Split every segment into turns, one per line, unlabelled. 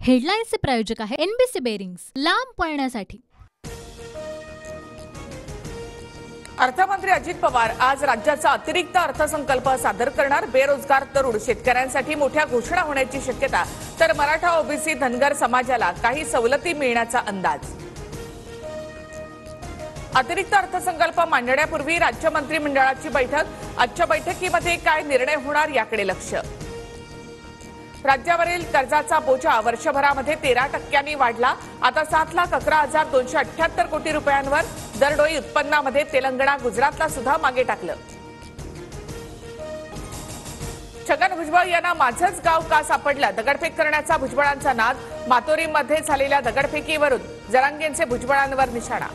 हेडलाईन्सचे प्रायोजक आहे NBC bearings, लांब पळण्यासाठी।
अर्थमंत्री अजित पवार आज राज्याचा अतिरिक्त अर्थसंकल्प सादर करणार। बेरोजगार तरुण शेतकऱ्यांसाठी मोठ्या घोषणा होण्याची शक्यता, तर मराठा ओबीसी धनगर समाजाला काही सवलती मिळण्याचा अंदाज। अतिरिक्त अर्थसंकल्प मांडण्यापूर्वी राज्य मंत्रिमंडळाची बैठक। आजच्या बैठकीमध्ये काय निर्णय होणार याकडे लक्ष। राज्यावरील कर्जाचा बोजा वर्षभरामध्ये 13% वाढला। आता 7,11,278 कोटी रुपयांवर। दरडोई उत्पन्नामध्ये तेलंगणा गुजरातला सुद्धा मागे टाकलं। छगन भुजबळ यांना माझंच गाव का सापडलं? दगडफेक करण्याचा भुजबळांचा नाद। मातोरीमध्ये झालेल्या दगडफेकीवरून जरांगेंचे भुजबळांवर निशाणा।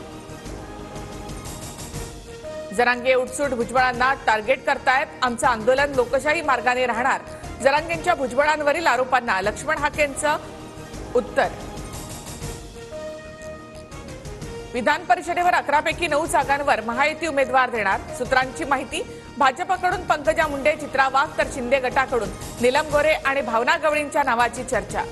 जरांगे उठसूट भुजबळांना टार्गेट करतायत। आमचं आंदोलन लोकशाही मार्गाने राहणार। जरांगेंच्या भुजबळांवरील आरोपांना लक्ष्मण हाकेंचं उत्तर। विधान परिषदेवर 11 पैकी 9 जागांवर महायुती उमेदवार देणार। सूत्रांची माहिती, भाजपकडून पंकजा मुंडे, चित्रा वाघ, तर शिंदे गटाकडून नीलम गोरे आणि भावना गवळींच्या नावाची चर्चा।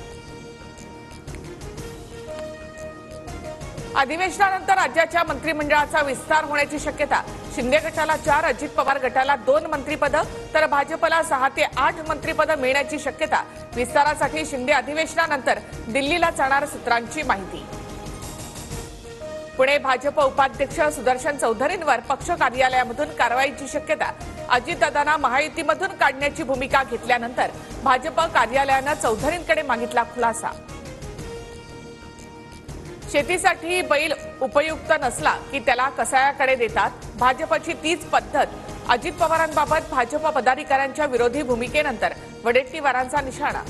अधिवेशनानंतर राज्याच्या मंत्रिमंडळाचा विस्तार होण्याची शक्यता। शिंदे गटाला 4, अजित पवार गटाला 2 मंत्रिपदं, तर भाजपला 6 ते 8 मंत्रिपदं मिळण्याची शक्यता। विस्तारासाठी शिंदे अधिवेशनानंतर दिल्लीला जाणार, सूत्रांची माहिती। पुणे भाजप उपाध्यक्ष सुदर्शन चौधरींवर पक्ष कार्यालयामधून कारवाईची शक्यता। अजितदादांना महायुतीमधून काढण्याची भूमिका घेतल्यानंतर भाजप कार्यालयानं चौधरींकडे मागितला खुलासा। शेतीसाठी बैल उपयुक्त नसला की त्याला कसायाकडे देतात। भाजपची तीच पद्धत। अजित पवारांबाबत भाजप पदाधिकाऱ्यांच्या विरोधी भूमिकेनंतर वडेट्टीवारांचा निशाणा।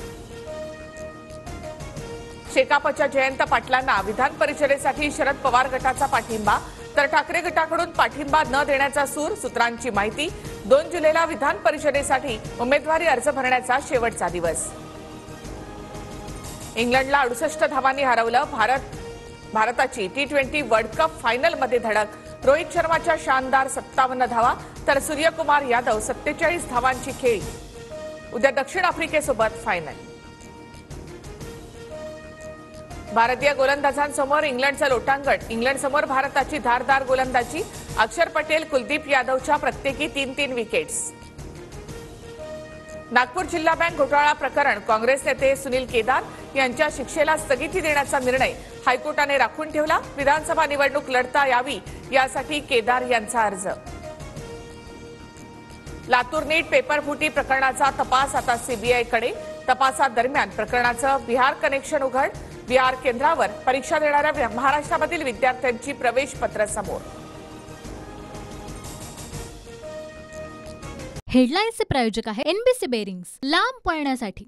शेकापच्या जयंत पाटलांना विधान परिषदेसाठी शरद पवार गटाचा पाठिंबा, तर ठाकरे गटाकडून पाठिंबा न देण्याचा सूर। सूत्रांची माहिती, 2 जुलैला विधान परिषदेसाठी उमेदवारी अर्ज भरण्याचा शेवटचा दिवस। इंग्लंडला 68 धावांनी हरवलं। भारताची T20 वर्ल्ड कप फायनलमध्ये धडक। रोहित शर्माच्या शानदार 57 धावा, तर सूर्यकुमार यादव 47 धावांची खेळी। उद्या दक्षिण आफ्रिकेसोबत फायनल। भारतीय गोलंदाजांसमोर इंग्लंडचं लोटांगण। इंग्लंडसमोर भारताची धारदार गोलंदाजी। अक्षर पटेल, कुलदीप यादवच्या प्रत्येकी 3-3 विकेट्स। नागपूर जिल्हा बँक घोटाळा प्रकरण, काँग्रेस नेते सुनील केदार यांच्या शिक्षेला स्थगिती देण्याचा निर्णय हायकोर्टाने राखून ठेवला। विधानसभा निवडणूक लढता यावी यासाठी केदार यांचा अर्ज। लातूर नीट पेपरफुटी प्रकरणाचा तपास आता सीबीआयकडे। तपासादरम्यान प्रकरणाचं बिहार कनेक्शन उघड। बिहार केंद्रावर परीक्षा देणाऱ्या महाराष्ट्रामधील विद्यार्थ्यांची प्रवेश पत्र समोर।
हेडलाईन्सचे प्रायोजक आहे एनबीसी बेरिंग्स, लांब पळण्यासाठी।